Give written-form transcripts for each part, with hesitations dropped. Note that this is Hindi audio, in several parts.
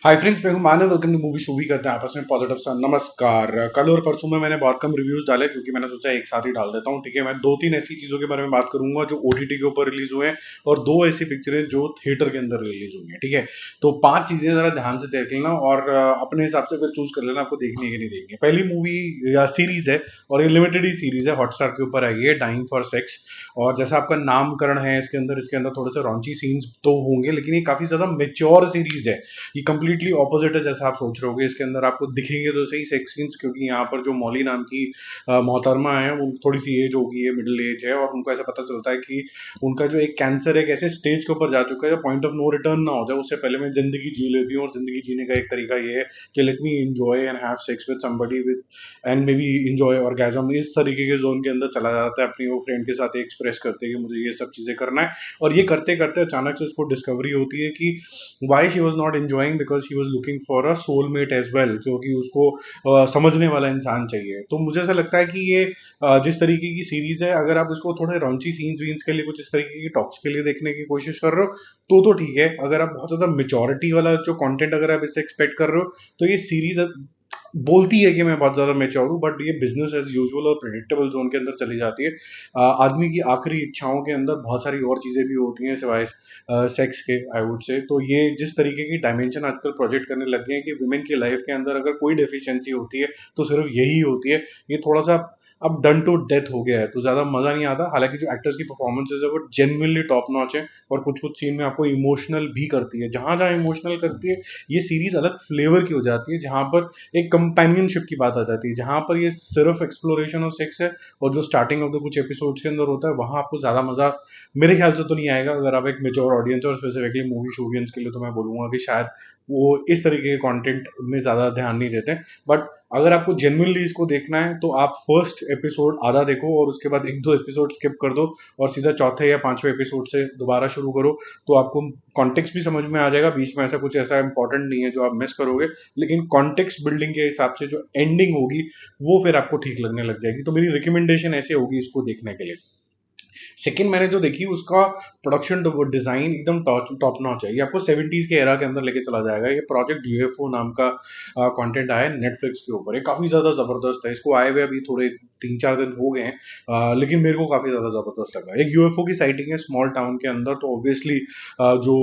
हाय फ्रेंड्स, मैं हूं Manav. Welcome to movie shoovy. करते हैं आपस में पॉजिटिव सा नमस्कार। कल और परसों में मैंने बहुत कम रिव्यूज डाले क्योंकि मैंने सोचा एक साथ ही डाल देता हूं। ठीक है, मैं दो तीन ऐसी चीजों के बारे में बात करूंगा जो ओटीटी के ऊपर रिलीज हुए हैं और दो ऐसी पिक्चरें जो थिएटर के अंदर रिलीज हुई हैं। ठीक है, तो पांच चीजें जरा ध्यान से देख लेना और अपने हिसाब से फिर चूज कर लेना आपको देखनी है कि नहीं देखनी है। पहली मूवी या सीरीज है और ये लिमिटेड ही सीरीज है, हॉटस्टार के ऊपर आई है, डाइंग फॉर सेक्स। और जैसा आपका नामकरण है, इसके अंदर थोड़े से रॉन्ची सीन्स तो होंगे, लेकिन ये काफी ज्यादा मेच्योर सीरीज है। ये कंप्लीटली ऑपोजिट है जैसा आप सोच रहे होगे। इसके अंदर आपको दिखेंगे तो सही सेक्स सीन्स, क्योंकि यहाँ पर जो मौली नाम की मोहतरमा है, वो थोड़ी सी एज होगी है, मिडिल एज है, और उनको ऐसा पता चलता है कि उनका जो एक कैंसर एक ऐसे स्टेज के ऊपर जा चुका है, पॉइंट ऑफ नो रिटर्न ना हो जाए उससे पहले मैं जिंदगी जी लेती हूँ। और जिंदगी जीने का एक तरीका ये है कि let me enjoy and have sex with somebody with and may be enjoy orgasm. इस तरीके के जोन के अंदर चला जाता है, अपनी वो फ्रेंड के साथ एक्सप्रेस करते हैं कि मुझे ये सब चीजें करना है। और ये करते करते अचानक से उसको डिस्कवरी होती है कि why she was not enjoying, because she was looking for a soulmate as well, क्योंकि उसको समझने वाला इंसान चाहिए। तो मुझे ऐसा लगता है कि ये जिस तरीके की सीरीज है, अगर आप इसको थोड़े रॉन्ची सीन्स वीन्स के लिए, कुछ इस तरीके की टॉक्स के लिए देखने की कोशिश कर रहे हो तो ठीक है। अगर आप बहुत ज्यादा मेच्योरिटी वाला जो कंटेंट अगर आप इससे एक्सपेक्ट कर रहे हो तो ये सीरीज बोलती है कि मैं बहुत ज्यादा मेच्योर हूँ, बट ये बिजनेस एज यूजुअल और प्रिडिक्टेबल जोन के अंदर चली जाती है। आदमी की आखिरी इच्छाओं के अंदर बहुत सारी और चीजें भी होती हैं सिवाय सेक्स के, आई वुड से। तो ये जिस तरीके की डायमेंशन आजकल प्रोजेक्ट करने लग गए हैं कि वुमेन की लाइफ के अंदर अगर कोई डेफिशिएंसी होती है तो सिर्फ यही होती है, ये थोड़ा सा अब डन टू डेथ हो गया है, तो ज्यादा मजा नहीं आता। हालांकि जो एक्टर्स की परफॉर्मेंसेज है वो जेन्युइनली टॉप नॉच है, और कुछ कुछ सीन में आपको इमोशनल भी करती है। जहां जहां इमोशनल करती है ये सीरीज अलग फ्लेवर की हो जाती है, जहां पर एक कंपेनियनशिप की बात आ जाती है। जहां पर ये सिर्फ एक्सप्लोरेशन ऑफ सेक्स है और जो स्टार्टिंग ऑफ द कुछ एपिसोड्स के अंदर होता है वहां आपको ज्यादा मजा मेरे ख्याल से तो नहीं आएगा। अगर आप एक मेच्योर ऑडियंस और स्पेसिफिकली मूवी शूवियंस के लिए, तो मैं बोलूंगा कि शायद वो इस तरीके के कंटेंट में ज्यादा ध्यान नहीं देते। बट अगर आपको जेन्युइनली इसको देखना है तो आप फर्स्ट एपिसोड आधा देखो और उसके बाद एक दो एपिसोड स्किप कर दो और सीधा चौथे या पांचवें एपिसोड से दोबारा शुरू करो, तो आपको कॉन्टेक्स्ट भी समझ में आ जाएगा। बीच में ऐसा कुछ ऐसा इंपॉर्टेंट नहीं है जो आप मिस करोगे, लेकिन कॉन्टेक्स्ट बिल्डिंग के हिसाब से जो एंडिंग होगी वो फिर आपको ठीक लगने लग जाएगी। तो मेरी रिकमेंडेशन ऐसे होगी इसको देखने के लिए। सेकंड मैंने जो देखी उसका प्रोडक्शन डिजाइन एकदम टॉप नॉच है। ये आपको 70s के एरा के अंदर लेके चला जाएगा। ये प्रोजेक्ट यूएफओ नाम का कंटेंट आया है नेटफ्लिक्स के ऊपर। ये काफी ज्यादा जबरदस्त है। इसको आए हुए अभी थोड़े 3-4 दिन हो गए हैं, लेकिन मेरे को काफी ज्यादा जबरदस्त लगा। एक यूएफओ की साइटिंग है स्मॉल टाउन के अंदर, तो ऑब्वियसली जो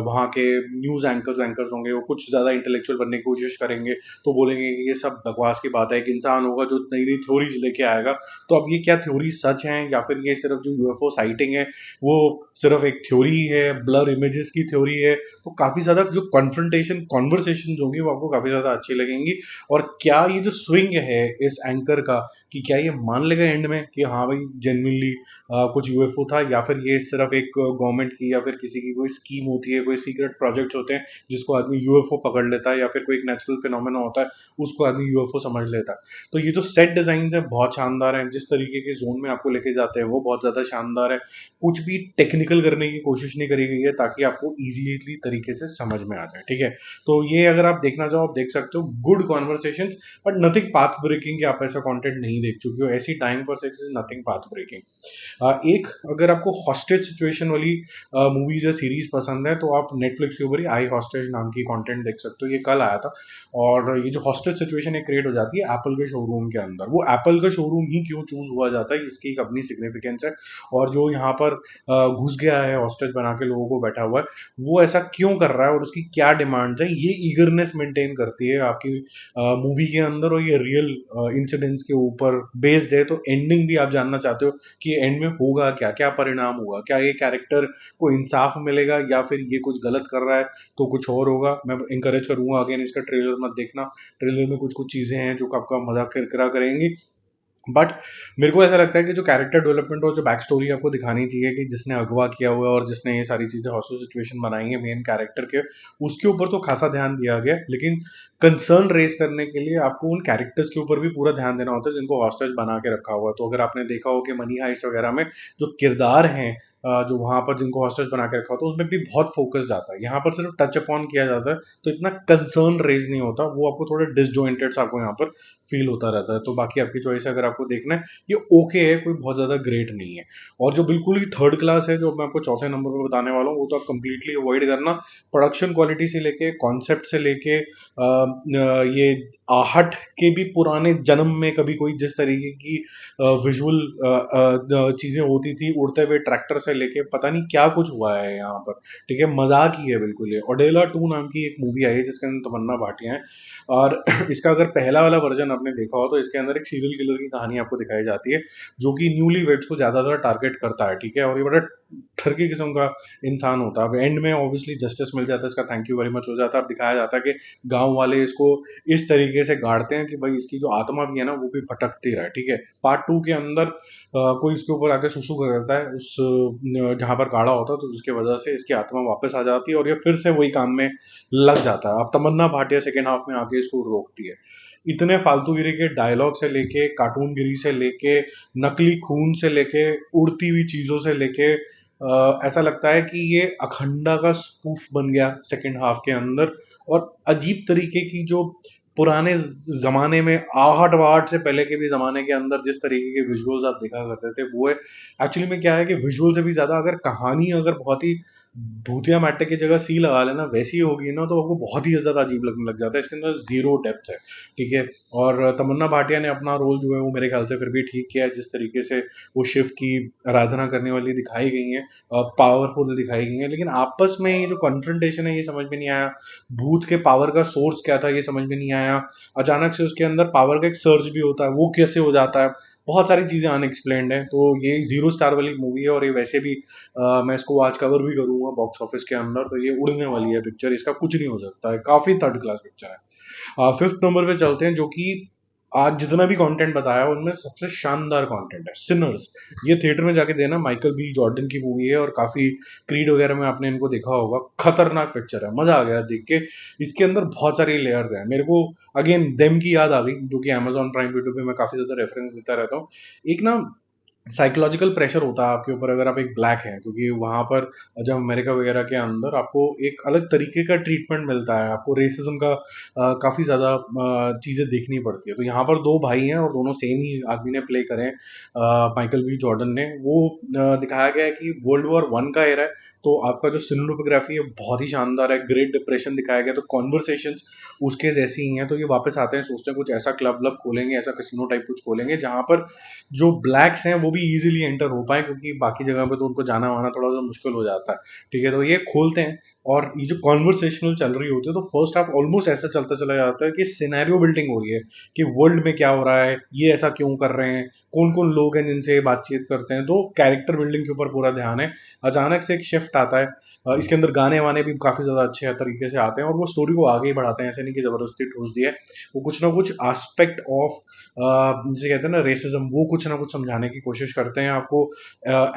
वहाँ के न्यूज एंकर्स एंकर्स होंगे वो कुछ ज्यादा इंटेलेक्चुअल बनने की कोशिश करेंगे, तो बोलेंगे कि ये सब बकवास की बात है। एक इंसान होगा जो नई नई थ्योरीज लेके आएगा। तो अब ये क्या थ्योरी सच है या फिर ये सिर्फ जो यूएफओ साइटिंग है वो सिर्फ एक थ्योरी है, ब्लर इमेजेस की थ्योरी है। तो काफी ज्यादा जो कॉन्फ्रंटेशन कॉन्वर्सेशन होंगी वो आपको काफी ज्यादा अच्छी लगेंगी। और क्या ये जो स्विंग है इस एंकर का, कि क्या ये मान लेगा एंड में कि हाँ भाई जेन्युइनली कुछ यूएफओ था, या फिर ये सिर्फ एक गवर्नमेंट की या फिर किसी की कोई स्कीम होती है, कोई सीक्रेट प्रोजेक्ट होते हैं जिसको आदमी यूएफओ पकड़ लेता है, या फिर कोई एक नेचुरल फिनोमेना होता है उसको आदमी यूएफओ समझ लेता है। तो ये जो सेट डिजाइन है बहुत शानदार है, जिस तरीके के जोन में आपको लेके जाते हैं वो बहुत ज्यादा शानदार है। कुछ भी टेक्निकल करने की कोशिश नहीं करी गई है ताकि आपको इजीली तरीके से समझ में आ जाए। ठीक है, तो ये अगर आप देखना चाहो आप देख सकते हो। Good conversation, but nothing path breaking कि आप ऐसा कंटेंट नहीं देख चुके हो। ऐसी time for sex is nothing path breaking. एक अगर आपको हॉस्टेज सिचुएशन वाली मूवीज या सीरीज पसंद है तो आप नेटफ्लिक्स के ऊपर ही आई हॉस्टेज नाम की कंटेंट देख सकते हो। ये कल आया था, और ये जो हॉस्टेज सिचुएशन एक क्रिएट हो जाती है एप्पल के शोरूम के अंदर। वो एप्पल का शोरूम ही क्यों चूज हुआ जाता है इसकी एक अपनी सिग्निफिकेंस है। और जो यहाँ पर घुस गया है हॉस्टेज बना के लोगों को बैठा हुआ है, वो ऐसा क्यों कर रहा है और उसकी क्या डिमांड है, ये ईगरनेस मेंटेन करती है आपकी मूवी के अंदर। और ये रियल इंसिडेंट्स के ऊपर बेस्ड है, तो एंडिंग भी आप जानना चाहते हो कि एंड में होगा क्या, क्या परिणाम होगा, क्या ये कैरेक्टर को इंसाफ मिलेगा या फिर ये कुछ गलत कर रहा है तो कुछ और होगा। मैं इंकरेज करूंगा अगेन इसका ट्रेलर मत देखना। ट्रेलर में कुछ कुछ चीजें हैं जो आपका मजाक किरकिरा करेंगी। बट मेरे को ऐसा लगता है कि जो कैरेक्टर डेवलपमेंट और जो बैक स्टोरी आपको दिखानी चाहिए कि जिसने अगवा किया हुआ है और जिसने ये सारी चीजें हॉस्टेज सिचुएशन बनाई है मेन कैरेक्टर के, उसके ऊपर तो खासा ध्यान दिया गया। लेकिन कंसर्न रेज करने के लिए आपको उन कैरेक्टर्स के ऊपर भी पूरा ध्यान देना होता है जिनको हॉस्टेज बना के रखा हुआ है। तो अगर आपने देखा हो कि मनी हाइस्ट वगैरह में जो किरदार हैं, जो वहां पर जिनको हॉस्टेज बना के रखा होता है, उसमें भी बहुत फोकस जाता है। यहाँ पर सिर्फ टच अपॉन किया जाता है, तो इतना कंसर्न रेज नहीं होता। वो आपको थोड़े डिसजॉइंटेड आपको यहाँ पर फील होता रहता है। तो बाकी आपकी चॉइस है, अगर आपको देखना है, ये ओके है, कोई बहुत ज़्यादा ग्रेट नहीं है। और जो बिल्कुल ही थर्ड क्लास है, जो मैं आपको चौथे नंबर पर बताने वाला हूँ, वो तो आप कंप्लीटली अवॉइड करना। प्रोडक्शन क्वालिटी से लेके, कॉन्सेप्ट से लेके, ये आहट के भी पुराने जन्म में कभी कोई जिस तरीके की विजुअल चीज़ें होती थी, उड़ते हुए ट्रैक्टर से लेके पता नहीं क्या कुछ हुआ है यहाँ पर। ठीक है, मजाक ही है बिल्कुल ये। ओडेला 2 नाम की एक मूवी आई है जिसके अंदर तमन्ना भाटिया है, और इसका अगर पहला वाला वर्जन आपने देखा हो तो इसके अंदर एक सीरियल किलर की कहानी आपको दिखाई जाती है, जो कि न्यूली वेड्स को ज़्यादातर टारगेट करता है। ठीक है, और ये बड़ा ठरकी किस्म का इंसान होता है। अब एंड में ऑब्वियसली जस्टिस मिल जाता है, इसका थैंक यू वेरी मच हो जाता है। अब दिखाया जाता है कि गांव वाले इसको इस तरीके से गाड़ते हैं कि भाई इसकी जो आत्मा भी है ना, वो भी भटकती रहे। ठीक है, पार्ट 2 के अंदर कोई इसके ऊपर आके सुसु करता है उस जहां पर गाड़ा होता है, तो जिसकी वजह से इसकी आत्मा वापस आ जाती है और ये फिर से वही काम में लग जाता है। अब तमन्ना भाटिया सेकेंड हाफ में आके इसको रोकती है। इतने फालतूगिरी के डायलॉग से लेके, कार्टूनगिरी से लेके, नकली खून से लेके, उड़ती हुई चीजों से लेके, ऐसा लगता है कि ये अखंडा का स्पूफ बन गया सेकेंड हाफ के अंदर। और अजीब तरीके की जो पुराने जमाने में आहट वहाट से पहले के भी जमाने के अंदर जिस तरीके के विजुअल्स आप देखा करते थे, वो है एक्चुअली में क्या है कि विजुअल से भी ज्यादा अगर कहानी अगर बहुत ही भूतिया मैट्रिक की जगह सी लगा लेना वैसी होगी ना, तो आपको बहुत ही ज्यादा अजीब लगने लग जाता है। इसके अंदर जीरो डेप्थ है। ठीक है, और तमन्ना भाटिया ने अपना रोल जो है वो मेरे ख्याल से फिर भी ठीक किया है। जिस तरीके से वो शिव की आराधना करने वाली दिखाई गई है, पावरफुल दिखाई गई है, लेकिन आपस में ये जो कन्फ्रंटेशन है ये समझ में नहीं आया। भूत के पावर का सोर्स क्या था ये समझ में नहीं आया। अचानक से उसके अंदर पावर का एक सर्ज भी होता है, वो कैसे हो जाता है। बहुत सारी चीजें अनएक्सप्लेन्ड है। तो ये 0 स्टार वाली मूवी है, और ये वैसे भी मैं इसको आज कवर भी करूंगा बॉक्स ऑफिस के अंदर। तो ये उड़ने वाली है पिक्चर, इसका कुछ नहीं हो सकता है, काफी थर्ड क्लास पिक्चर है। फिफ्थ नंबर पे चलते हैं, जो कि आज जितना भी कंटेंट बताया उनमें सबसे शानदार कंटेंट है, सिनर्स। ये थिएटर में जाके देना, माइकल बी जॉर्डन की मूवी है, और काफी क्रीड वगैरह में आपने इनको देखा होगा। खतरनाक पिक्चर है, मजा आ गया देख के। इसके अंदर बहुत सारी लेयर्स हैं। मेरे को अगेन देम की याद आ गई, जो कि अमेजॉन प्राइम वीडियो पे मैं काफी ज्यादा रेफरेंस देता रहता हूँ। एक ना साइकोलॉजिकल प्रेशर होता है आपके ऊपर अगर आप एक ब्लैक हैं, क्योंकि वहां पर जब अमेरिका वगैरह के अंदर आपको एक अलग तरीके का ट्रीटमेंट मिलता है, आपको रेसिज्म का काफी ज्यादा चीजें देखनी पड़ती है। तो यहाँ पर दो भाई हैं और दोनों सेम ही आदमी ने प्ले करे हैं, माइकल बी जॉर्डन ने। वो दिखाया गया है कि वर्ल्ड वॉर 1 का एरा है। तो आपका जो सिनेमेटोग्राफी है बहुत ही शानदार है, ग्रेट डिप्रेशन दिखाया गया। तो कॉन्वर्सेशंस उसके जैसी ही हैं। तो ये वापस आते हैं, सोचते हैं कुछ ऐसा क्लब व्लब खोलेंगे, ऐसा कसिनो टाइप कुछ खोलेंगे, जहां पर जो ब्लैक्स हैं वो भी इजीली एंटर हो पाए, क्योंकि बाकी जगह पे तो उनको जाना वाना थोड़ा सा मुश्किल हो जाता है। ठीक है, तो ये खोलते हैं, और ये जो कॉन्वर्सेशनल चल रही होती है, तो फर्स्ट हाफ ऑलमोस्ट ऐसा चलता चला जाता है कि सिनेरियो बिल्डिंग हो रही है कि वर्ल्ड में क्या हो रहा है, ये ऐसा क्यों कर रहे हैं, कौन कौन लोग हैं जिनसे ये बातचीत करते हैं। तो कैरेक्टर बिल्डिंग के ऊपर पूरा ध्यान है। अचानक से एक शिफ्ट आता है, इसके अंदर गाने वाने भी काफी ज्यादा अच्छे तरीके से आते हैं, और वो स्टोरी को आगे ही बढ़ाते हैं। ऐसे नहीं कि जबरदस्ती ठूस दिया है, वो कुछ ना कुछ एस्पेक्ट ऑफ जिसे कहते हैं ना रेसिज्म, वो कुछ ना कुछ समझाने की कोशिश करते हैं। आपको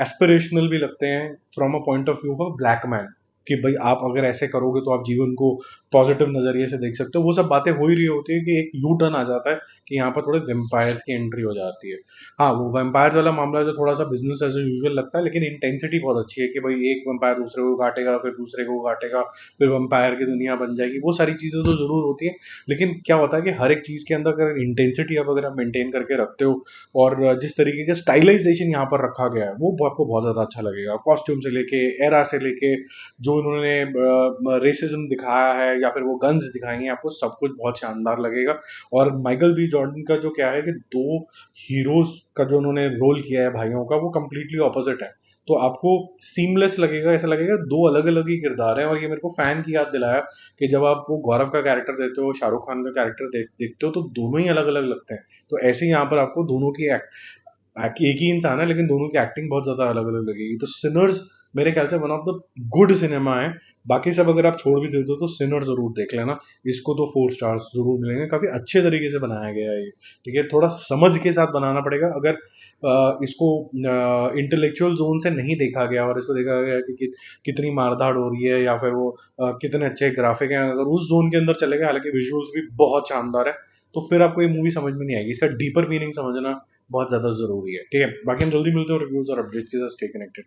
एस्पिरेशनल भी लगते हैं from a point of view of black man, कि भाई आप अगर ऐसे करोगे तो आप जीवन को पॉजिटिव नजरिए से देख सकते हो। वो सब बातें हो ही रही होती है कि एक यू टर्न आ जाता है कि यहाँ पर थोड़े वेम्पायर्स की एंट्री हो जाती है। हाँ, वो वेम्पायर्स वाला मामला जो थोड़ा सा बिजनेस एज यूजुअल लगता है, लेकिन इंटेंसिटी बहुत अच्छी है कि भाई एक वेम्पायर दूसरे को काटेगा, फिर दूसरे को काटेगा, फिर वेम्पायर की दुनिया बन जाएगी। वो सारी चीजें तो जरूर होती है, लेकिन क्या होता है कि हर एक चीज के अंदर अगर इंटेंसिटी आप अगर मेंटेन करके रखते हो, और जिस तरीके का स्टाइलाइजेशन यहाँ पर रखा गया है, वो आपको बहुत ज्यादा अच्छा लगेगा। कॉस्ट्यूम से लेके, एरा से लेके, जो उन्होंने रेसिज्म दिखाया है या फिर वो गन्स दिखाई हैं, आपको सब कुछ बहुत शानदार लगेगा। और माइकल बी जॉर्डन का जो क्या है कि दो हीरोज का जो उन्होंने रोल किया है भाइयों का, वो कंप्लीटली ऑपोजिट है। तो आपको सीमलेस लगेगा, ऐसा लगेगा दो अलग अलग ही किरदार हैं। और ये मेरे को फैन की याद दिलाया कि जब आप वो गौरव का कैरेक्टर देते हो, शाहरुख खान का कैरेक्टर देखते हो, तो दोनों ही अलग अलग लगते हैं। तो ऐसे ही यहाँ पर आपको दोनों की एक ही इंसान है, लेकिन दोनों की एक्टिंग बहुत ज्यादा अलग अलग लगेगी। तो सिनर्स मेरे ख्याल से one of the good cinema है। बाकी सब अगर आप छोड़ भी देते हो तो सिनर जरूर देख लेना। इसको तो 4 स्टार्स जरूर मिलेंगे, काफी अच्छे तरीके से बनाया गया है ये। ठीक है, थोड़ा समझ के साथ बनाना पड़ेगा। अगर इसको इंटेलेक्चुअल जोन से नहीं देखा गया और इसको देखा गया कि कितनी मारधाड़ हो रही है, या फिर वो कितने अच्छे ग्राफिक हैं, अगर उस जोन के अंदर चले गए, हालांकि विजुअल्स भी बहुत शानदार है, तो फिर आपको ये मूवी समझ में नहीं आएगी। इसका डीपर मीनिंग समझना बहुत ज्यादा जरूरी है। ठीक है, बाकी हम जल्दी मिलते हैं रिव्यूज और अपडेट्स के साथ। Stay connected.